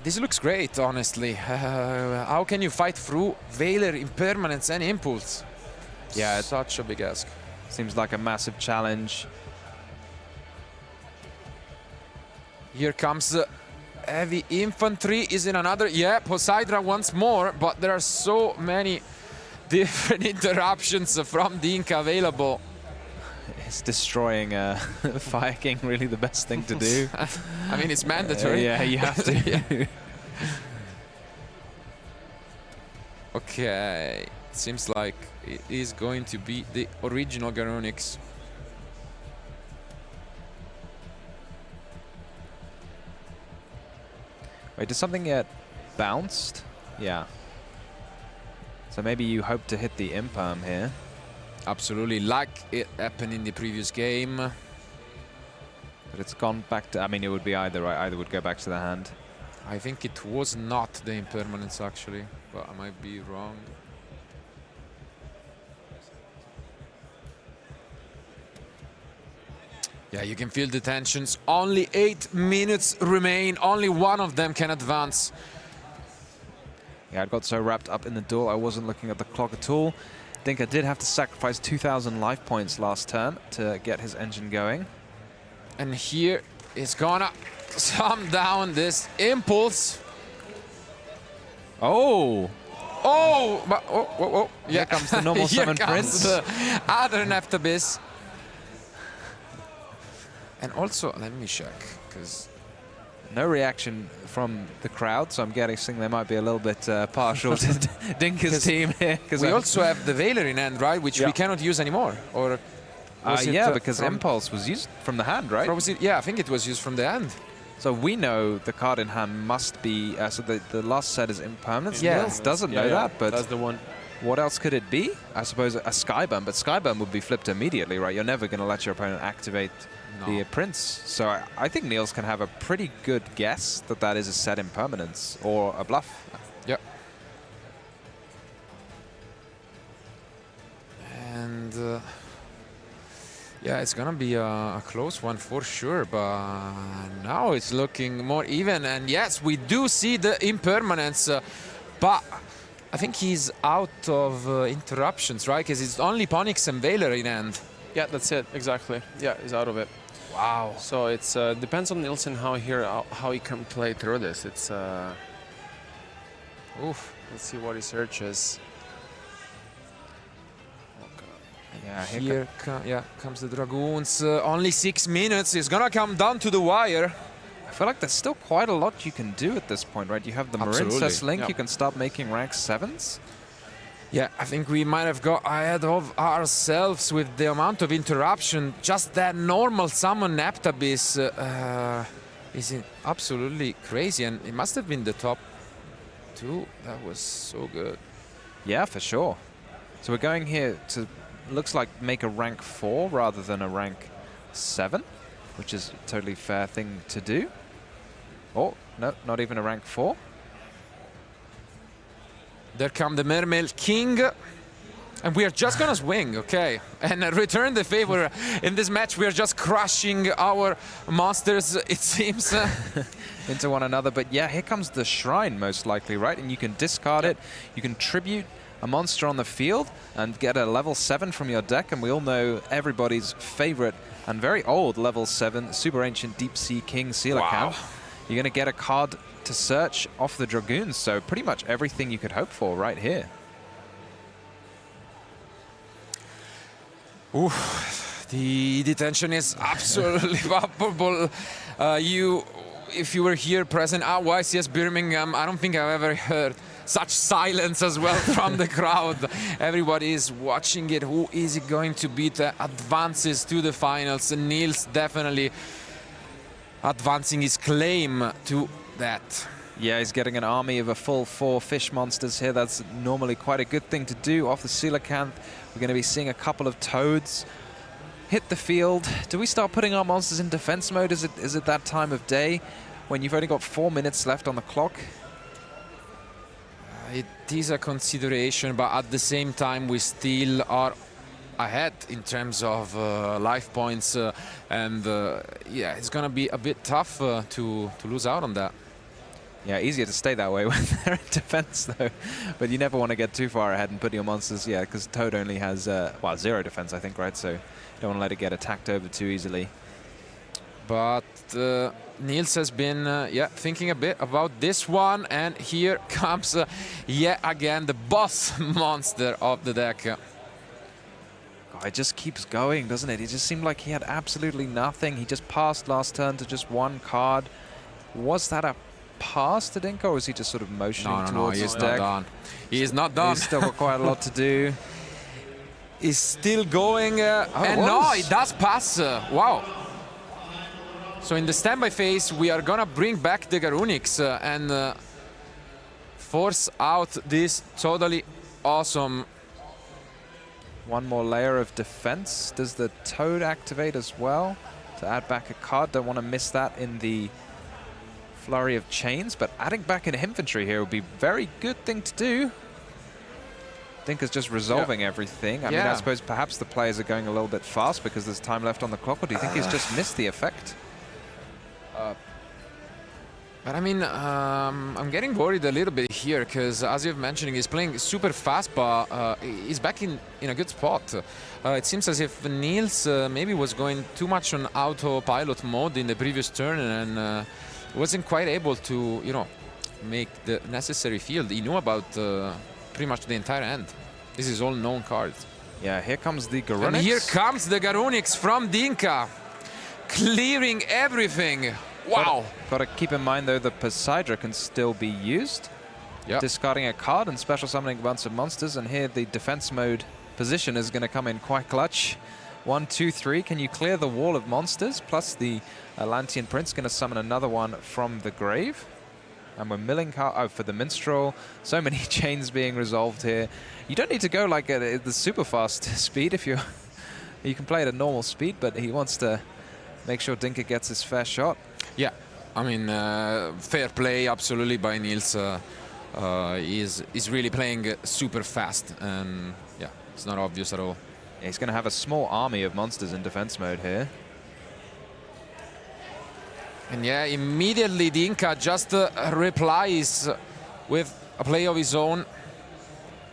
This looks great, honestly. How can you fight through Valor, Impermanence, and Impulse? Yeah, it's such a big ask. Seems like a massive challenge. Here comes heavy infantry. Is in another. Yeah, Poseidra once more, but there are so many different interruptions from Dinh-Kha available. Is destroying Fire King really the best thing to do? I mean, it's mandatory. Yeah, you have to. Okay, it seems like it is going to be the original Garunix. Wait, does something get bounced? Yeah. So maybe you hope to hit the Imperm here. Absolutely, like it happened in the previous game. But it's gone back to... I mean, it would be either, right? Either would go back to the hand. I think it was not the Impermanence, actually, but I might be wrong. Yeah, you can feel the tensions. Only 8 minutes remain. Only one of them can advance. Yeah, I got so wrapped up in the duel, I wasn't looking at the clock at all. Dinh-Kha did have to sacrifice 2,000 life points last turn to get his engine going. And here is gonna slam down this Impulse. Oh! Oh! But, oh. Here comes the normal summon prince. The other Neptabis. And also, let me check, because... No reaction from the crowd, so I'm guessing they might be a little bit partial to Dinh-Kha's team here. We also have the Valor in hand, right? Which we cannot use anymore. Or yeah, because Impulse was used from the hand, right? Yeah, I think it was used from the hand. So we know the card in hand must be... so the last set is Impermanence. Yeah. Nils doesn't know that, but... That's the one. What else could it be? I suppose a Skyburn, but Skyburn would be flipped immediately, right? You're never going to let your opponent activate the Prince. So I think Nils can have a pretty good guess that that is a set Impermanence or a bluff. Yep. And yeah, it's gonna be a close one for sure, but now it's looking more even. And yes, we do see the Impermanence, but I think he's out of interruptions, right? Because it's only Ponix and Valor in hand. Yeah, that's it, exactly. Yeah, he's out of it. Wow. So it's depends on Nils and how he can play through this. It's oof. Let's see what he searches. Yeah, Here comes the Dragoons. Only 6 minutes. It's gonna come down to the wire. I feel like there's still quite a lot you can do at this point, right? You have the Marincess Link, you can start making rank 7s. Yeah, I think we might have got ahead of ourselves with the amount of interruption. Just that normal summon Neptabis is absolutely crazy, and it must have been the top 2. That was so good. Yeah, for sure. So we're going here to, looks like, make a rank 4 rather than a rank 7, which is a totally fair thing to do. Oh, no, not even a rank 4. There come the Mermaid King. And we are just gonna swing, okay? And return the favor. In this match, we are just crushing our monsters, it seems. Into one another. But yeah, here comes the shrine, most likely, right? And you can discard it. You can tribute a monster on the field and get a level 7 from your deck. And we all know everybody's favorite and very old level 7 Super Ancient Deep Sea King Coelacanth. Wow. You're going to get a card to search off the Dragoons. So pretty much everything you could hope for right here. Ooh, the detention is absolutely palpable. If you were here present at YCS Birmingham, I don't think I've ever heard such silence as well from the crowd. Everybody is watching it. Who is it going to beat that advances to the finals? And Nils definitely advancing his claim to that. Yeah, he's getting an army of a full 4 fish monsters here. That's normally quite a good thing to do off the Coelacanth. We're going to be seeing a couple of toads hit the field. Do we start putting our monsters in defense mode? Is it that time of day when you've only got 4 minutes left on the clock? It is a consideration, but at the same time we still are ahead in terms of life points, and yeah, it's going to be a bit tough to lose out on that. Yeah, easier to stay that way when they're in defense, though. But you never want to get too far ahead and put your monsters, yeah, because Toad only has, well, 0 defense, I think, right? So you don't want to let it get attacked over too easily. But Nils has been, yeah, thinking a bit about this one. And here comes, yet again, the boss monster of the deck. God, it just keeps going, doesn't it? It just seemed like he had absolutely nothing. He just passed last turn to just 1 card. Was that a pass to Dinh-Kha, or is he just sort of motioning towards his deck? Not done. He is not done. He's still got quite a lot to do. He's still going, and no, it does pass. Wow. So in the standby phase, we are gonna bring back the Garunix and force out this totally awesome. 1 more layer of defense. Does the Toad activate as well to add back a card? Don't want to miss that in the flurry of chains, but adding back an infantry here would be a very good thing to do. Dinh-Kha's just resolving everything. I mean, I suppose perhaps the players are going a little bit fast because there's time left on the clock, or do you think he's just missed the effect? But I mean, I'm getting worried a little bit here because, as you're mentioning, he's playing super fast, but he's back in a good spot. It seems as if Nils maybe was going too much on autopilot mode in the previous turn and wasn't quite able to, you know, make the necessary field. He knew about pretty much the entire end. This is all known cards. Yeah, here comes the Garunix. And here comes the Garunix from Dinh-Kha, clearing everything. Wow. Got to keep in mind, though, the Poseidra can still be used. Yep. Discarding a card and special summoning a bunch of monsters. And here the defense mode position is going to come in quite clutch. 1, 2, 3. Can you clear the wall of monsters? Plus the Atlantean Prince going to summon another one from the grave. And we're milling for the Minstrel. So many chains being resolved here. You don't need to go like at the super fast speed if you're... You can play at a normal speed, but he wants to make sure Dinh-Kha gets his fair shot. Yeah, I mean, fair play absolutely by Nils. He's really playing super fast, and yeah, it's not obvious at all. Yeah, he's going to have a small army of monsters in defense mode here. And yeah, immediately Dinh-Kha just replies with a play of his own.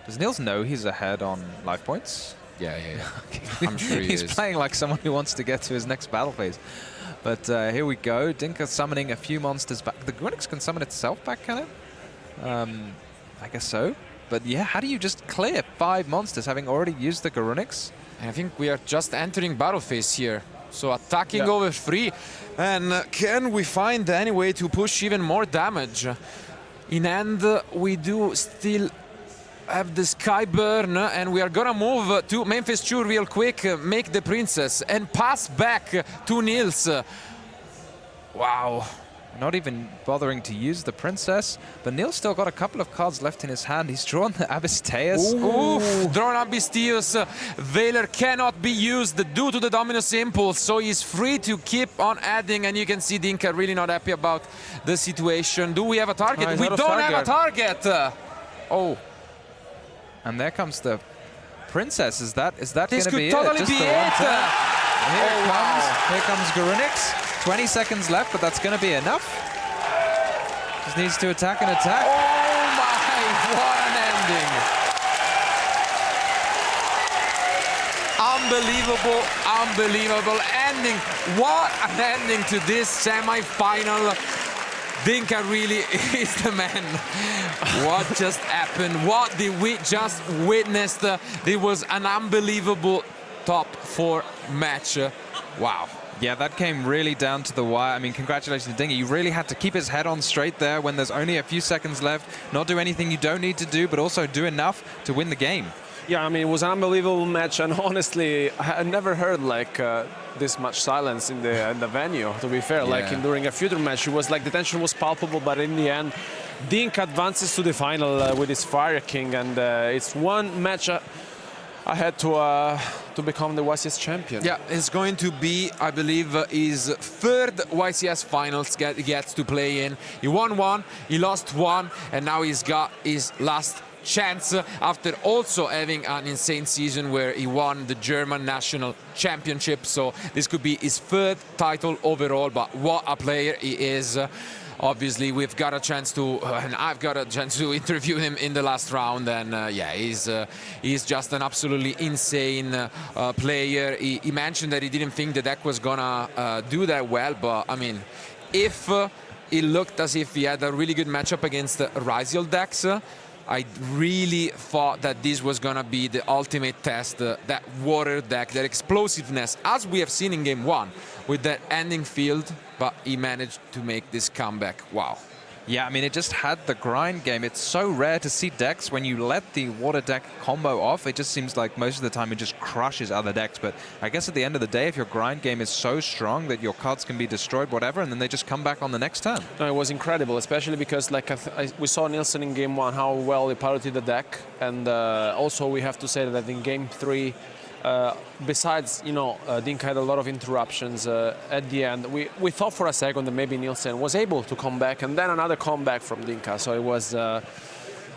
Does Nils know he's ahead on life points? Yeah. I'm sure he's is. playing like someone who wants to get to his next battle phase. But here we go. Dinh-Kha summoning a few monsters back. The Garunix can summon itself back, can it? I guess so. But yeah, how do you just clear 5 monsters having already used the Garunix? And I think we are just entering battle phase here. So attacking over 3. And can we find any way to push even more damage? In end, we do still have the Skyburn, and we are gonna move to Memphis 2 real quick, make the princess, and pass back to Nils. Wow. Not even bothering to use the Princess, but Nils still got a couple of cards left in his hand. He's drawn the Abysteus. Oof, drawn Abysteus. Veiler cannot be used due to the Dominus Impulse, so he's free to keep on adding, and you can see Dinh-Kha really not happy about the situation. Do we have a target? We don't have a target! Oh. And there comes the Princess. Is that going to be This could it? totally Just be the it! one tap? Here comes Garunix. 20 seconds left, but that's going to be enough. Just needs to attack and attack. Oh my, what an ending! Unbelievable, unbelievable ending. What an ending to this semi-final. Dinh-Kha really is the man. What just happened? What did we just witness? It was an unbelievable top 4 match. Wow. Yeah, that came really down to the wire. I mean, congratulations to Dinh-Kha. You really had to keep his head on straight there when there's only a few seconds left. Not do anything you don't need to do, but also do enough to win the game. Yeah, I mean, it was an unbelievable match, and honestly, I never heard like this much silence in the venue, to be fair. Yeah. Like during a future match, it was like the tension was palpable, but in the end, Dinh-Kha advances to the final with his Fire King, and it's one match ahead to become the YCS champion. Yeah, it's going to be, I believe, his 3rd YCS finals gets to play in. He won 1, he lost 1, and now he's got his last chance after also having an insane season where he won the German national championship. So this could be his 3rd title overall, but what a player he is. Obviously, we've got a chance to, and I've got a chance to interview him in the last round, and yeah, he's just an absolutely insane player. He mentioned that he didn't think the deck was gonna do that well, but I mean, if it looked as if he had a really good matchup against Ryziel decks, I really thought that this was gonna be the ultimate test, that water deck, that explosiveness, as we have seen in game 1 with that ending field, but he managed to make this comeback. Wow. Yeah, I mean, it just had the grind game. It's so rare to see decks when you let the water deck combo off. It just seems like most of the time it just crushes other decks. But I guess at the end of the day, if your grind game is so strong that your cards can be destroyed, whatever, and then they just come back on the next turn. No, it was incredible, especially because like we saw Nielsen in game 1 how well he piloted the deck, and also we have to say that in game 3. Besides, you know, Dinh-Kha had a lot of interruptions at the end. We thought for a second that maybe Nielsen was able to come back, and then another comeback from Dinh-Kha. So it was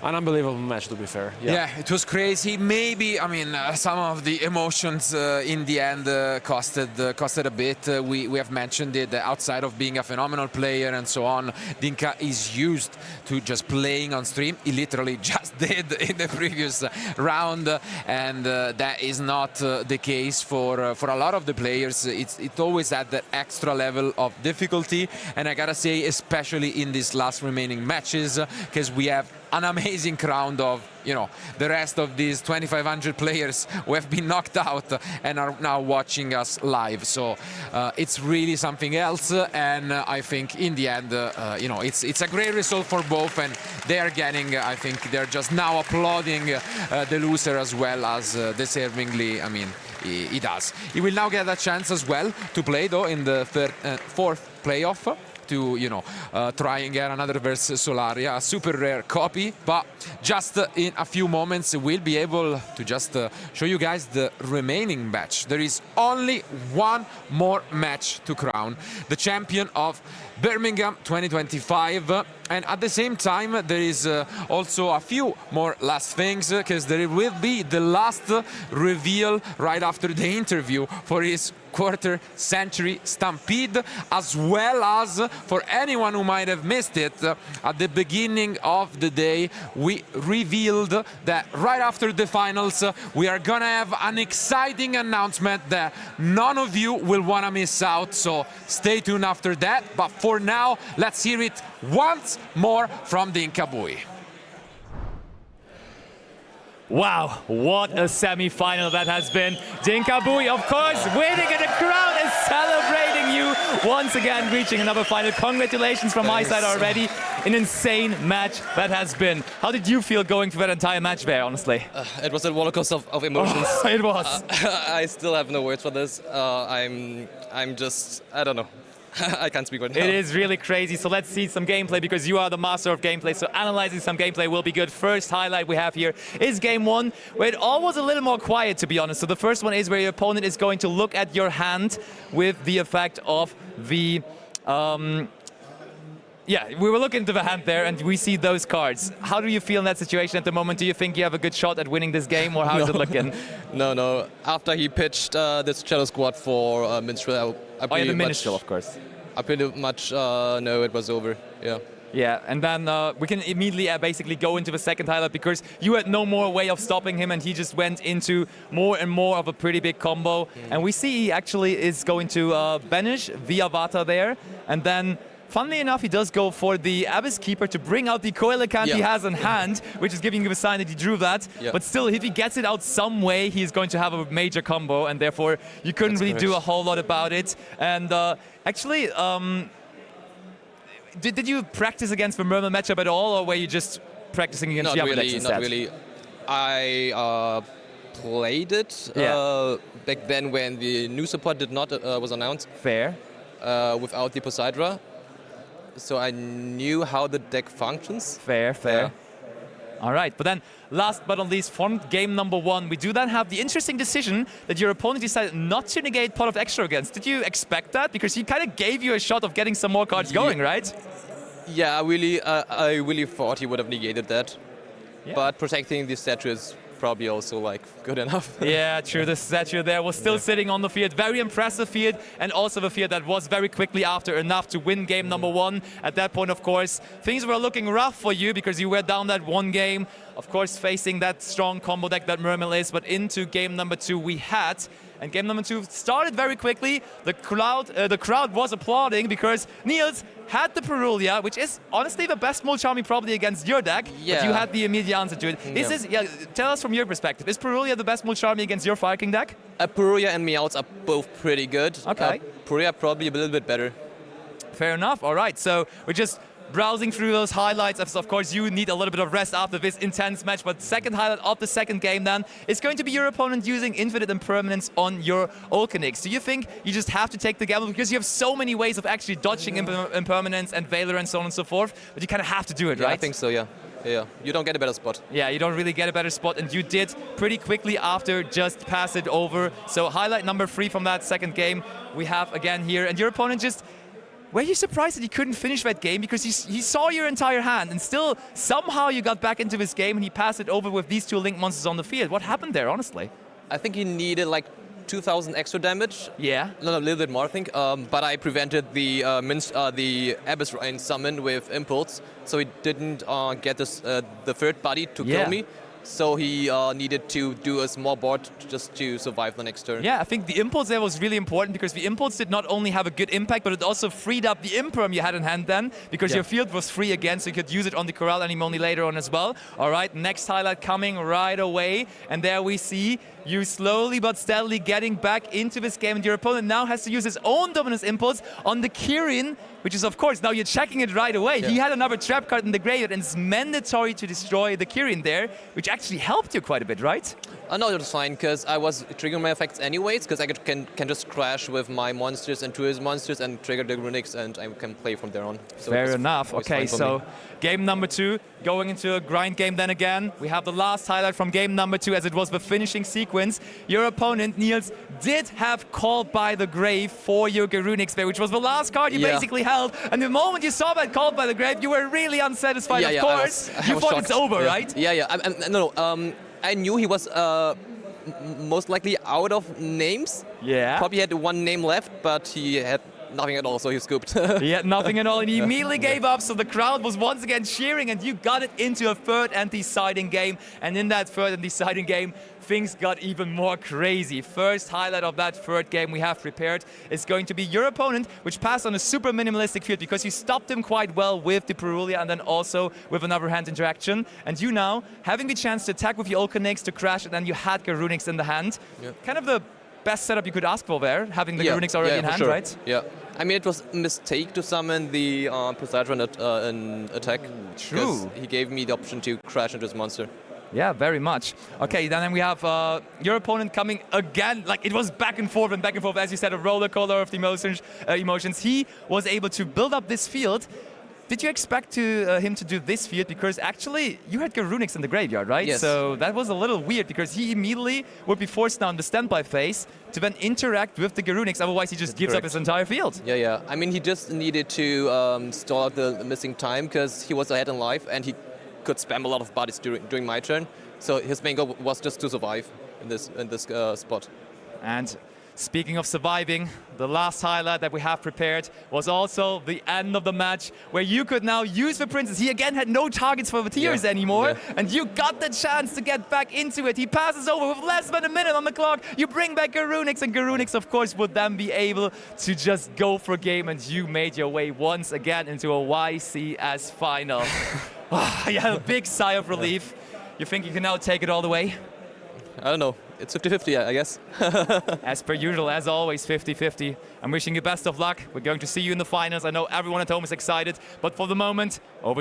an unbelievable match, to be fair. Yeah, it was crazy. Maybe, I mean, some of the emotions in the end costed a bit. We have mentioned it, outside of being a phenomenal player and so on, Dinh-Kha is used to just playing on stream. He literally just did in the previous round, and that is not the case for a lot of the players. It always had that extra level of difficulty, and I gotta say, especially in these last remaining matches, because we have an amazing crowd of, you know, the rest of these 2,500 players who have been knocked out and are now watching us live. So it's really something else, and I think in the end, you know, it's a great result for both, and they are getting, I think they're just now applauding the loser as well as deservingly, I mean, he does. He will now get a chance as well to play, though, in the 4th playoff, to, you know, try and get another versus Solaria, a super rare copy, but just in a few moments we'll be able to just show you guys the remaining match. There is only one more match to crown the champion of Birmingham 2025, and at the same time there is also a few more last things, because there will be the last reveal right after the interview for his quarter century stampede, as well as for anyone who might have missed it, at the beginning of the day we revealed that right after the finals we are gonna have an exciting announcement that none of you will want to miss out, so stay tuned after that. But for now, let's hear it once more from Dinh-Kha Bui. Wow, what a semi-final that has been. Dinh-Kha Bui, of course, winning, and the crowd is celebrating you once again, reaching another final. Congratulations from my side already. An insane match that has been. How did you feel going through that entire match there, honestly? It was a roller coaster of emotions. Oh, it was. I still have no words for this. I'm just, I don't know. I can't speak right now. It is really crazy. So let's see some gameplay because you are the master of gameplay. So analyzing some gameplay will be good. First highlight we have here is game 1, where it all was a little more quiet, to be honest. So the first one is where your opponent is going to look at your hand with the effect of the... yeah, we were looking to the hand there, and we see those cards. How do you feel in that situation at the moment? Do you think you have a good shot at winning this game, or how is it looking? No. After he pitched this Shadow Squad for Minstrel, the Minstrel, of course. I pretty much know it was over. Yeah. Yeah, and then we can immediately basically go into the second highlight because you had no more way of stopping him, and he just went into more and more of a pretty big combo. And we see he actually is going to banish the Avatar there, and then funnily enough, he does go for the Abyss Keeper to bring out the Coelicant he has in hand, which is giving you a sign that he drew that. Yeah. But still, if he gets it out some way, he's going to have a major combo, and therefore you couldn't really do a whole lot about it. And actually, did you practice against the Merman matchup at all, or were you just practicing against the other decks instead? Not really. I played it back then when the new support was announced. Fair. Without the Poseidra. So I knew how the deck functions. Fair. Yeah. All right, but then last but not least, from game number 1, we do then have the interesting decision that your opponent decided not to negate Pot of Extra against. Did you expect that? Because he kind of gave you a shot of getting some more cards going, right? Yeah, I really thought he would have negated that. Yeah. But protecting the statue is probably also like good enough. Yeah, true. The statue there was still sitting on the field. Very impressive field, and also the field that was very quickly after enough to win game number 1. At that point, of course, things were looking rough for you because you were down that one game, of course, facing that strong combo deck that Mermel is. But into game number 2 we had. And game number 2 started very quickly. The crowd was applauding because Nils had the Perulia, which is honestly the best Mulcharmy probably against your deck. Yeah. But you had the immediate answer to it. Tell us from your perspective, is Perulia the best Mulcharmy against your Fire King deck? Perulia and Meowth are both pretty good. Okay. Perulia probably a little bit better. Fair enough. All right, so we're just browsing through those highlights. Of course, you need a little bit of rest after this intense match, but second highlight of the second game then is going to be your opponent using Infinite Impermanence on your Olcanix. Do you think you just have to take the gamble because you have so many ways of actually dodging Impermanence and Valor and so on and so forth, but you kind of have to do it, right? I think so, yeah. You don't get a better spot. Yeah, you don't really get a better spot, and you did pretty quickly after just pass it over. So highlight number 3 from that second game we have again here, and your opponent just... Were you surprised that he couldn't finish that game? Because he saw your entire hand, and still somehow you got back into this game and he passed it over with these 2 Link monsters on the field. What happened there, honestly? I think he needed like 2,000 extra damage. Yeah. No, a little bit more, I think. But I prevented the Abyss Rain summon with Impulse, so he didn't get the third body to kill me. So he needed to do a small board just to survive the next turn. Yeah, I think the Impulse there was really important because the Impulse did not only have a good impact, but it also freed up the Imperm you had in hand then, because your field was free again, so you could use it on the Corral Anemone later on as well. All right, next highlight coming right away, and there we see you slowly but steadily getting back into this game, and your opponent now has to use his own Dominance Impulse on the Kirin, which is, of course, now you're checking it right away. Yeah. He had another trap card in the graveyard, and it's mandatory to destroy the Kirin there, which actually helped you quite a bit, right? No, it was fine, because I was triggering my effects anyways, because I can just crash with my monsters and 2 his monsters and trigger the Runics, and I can play from there on. So fair enough. Okay, so game number 2, going into a grind game then again. We have the last highlight from game number 2, as it was the finishing sequence. Your opponent, Nils, did have Called by the Grave for your Garunix there, which was the last card you basically held. And the moment you saw that Called by the Grave, you were really unsatisfied, of course. You thought it's over, right? I knew he was most likely out of names. Yeah. Probably had 1 name left, but he had nothing at all, so he scooped. He had nothing at all, and he immediately gave up, so the crowd was once again cheering, and you got it into a third and deciding game. And in that third and deciding game, things got even more crazy. First highlight of that third game we have prepared is going to be your opponent, which passed on a super minimalistic field because you stopped him quite well with the Perulia and then also with another hand interaction. And you now, having the chance to attack with your Olcanix to crash, and then you had Garunix in the hand. Yep. Kind of the best setup you could ask for there, having the Garunix already in hand, right? Yeah. I mean, it was a mistake to summon the Poseidon in attack. True. He gave me the option to crash into his monster. Yeah, very much. Okay, then we have your opponent coming again. Like, it was back and forth, as you said, a roller coaster of emotions. He was able to build up this field. Did you expect him to do this field? Because actually, you had Garunix in the graveyard, right? Yes. So that was a little weird because he immediately would be forced down the standby phase to then interact with the Garunix. Otherwise, he just gives up his entire field. Yeah. I mean, he just needed to stall out the missing time because he was ahead in life and he could spam a lot of bodies during my turn. So his main goal was just to survive in this spot. And speaking of surviving, the last highlight that we have prepared was also the end of the match where you could now use the Princess. He again had no targets for the tiers anymore, and you got the chance to get back into it. He passes over with less than a minute on the clock. You bring back Garunix, and Garunix, of course, would then be able to just go for game, and you made your way once again into a YCS final. You had a big sigh of relief. You think you can now take it all the way? I don't know. It's 50-50, I guess. As per usual, as always, 50-50. I'm wishing you best of luck. We're going to see you in the finals. I know everyone at home is excited, but for the moment, over